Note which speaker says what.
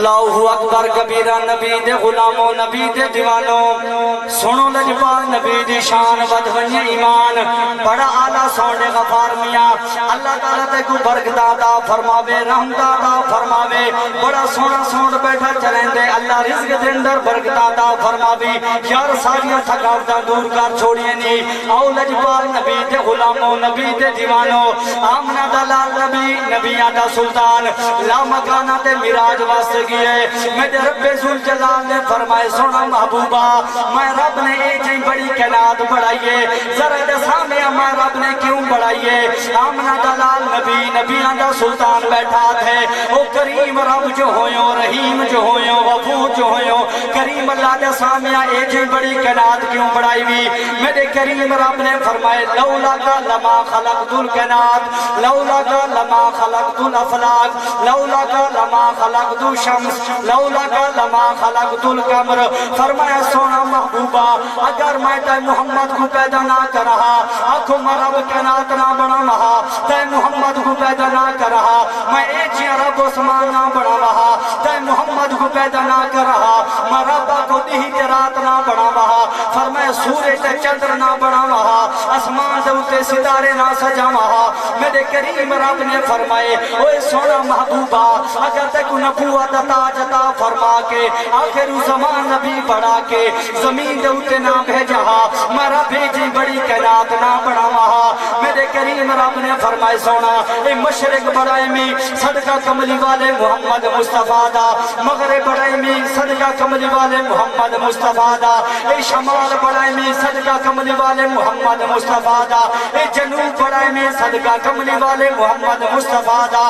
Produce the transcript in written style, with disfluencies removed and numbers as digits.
Speaker 1: اللہ اکبر کبیرہ نبی دے غلاموں نبی دے دیوانوں سنو لجبال نبی دی شان بدونی ایمان بڑا آلہ سونے غفار میاں اللہ تعالیٰ تے کو برکت عطا فرماوے رحمت عطا فرماوے بڑا سونا سوڑ بیٹھا چلیں دے اللہ رزق دے اندر برکت عطا فرماوی یار ساریاں تھکاوٹاں دور کر چھوڑیے نہیں او لجبال نبی دے غلاموں نبی دے دیوانوں آمنہ دلال نبی نبیان دا سلطان لا مکانہ تے مراج واسطے میرے رب ذوالجلال نے فرمائے سونا محبوبہ میں رب نے ایک ہی بڑی کائنات بڑھائیے ذرا سامنے میں رب نے کیوں بڑھائیے آمنہ دلال نبی نبیان دا سلطان بیٹھا تھے او کریم رب جو ہویوں رحیم جو ہویوں غفور جو ہویوں کریم اللہ دے سامنے ایک ہی بڑی کائنات کیوں بڑھائی ہوئی میرے کریم رب نے فرمائے لولا کا لما خلقت الکائنات لولا کا لما خلقت الافلاک لولا کا لما خلقت الشمس لولا کا لما خلقت القمر فرمایا سونا محبوبہ اگر میں تے محمد کو پیدا نہ کر رہا آنکھوں مرب کائنات نہ بنا رہا تے محمد کو پیدا نہ کر رہا میں ایک ہی عرب عثمان نہ بنا رہا تے محمد کو پیدا نہ کر رہا میں رب کو دیہی رات نہ بنا رہا فرمایا سورج تے چندر نہ بنا رہا اسمان دے اتے ستارے نہ سجا رہا میرے کریم رب نے فرمائے اوے سونا محبوبہ اگر تے کو نبوت تاج عطا فرما کے آخر زمان نبی بڑھا کے زمین دے اتے نہ بھیجا مرا بھیجی بڑی کائنات نہ بڑھا میرے کریم رب نے فرمائے سونا اے مشرق بڑھائے میں صدقہ کملی والے محمد مصطفیٰ دا مغرب بڑھائے میں صدقہ کملی والے محمد مصطفیٰ دا اے شمال بڑھائے میں صدقہ کملی والے محمد مصطفیٰ دا اے جنوب بڑھائے میں صدقہ کملی والے محمد مصطفیٰ دا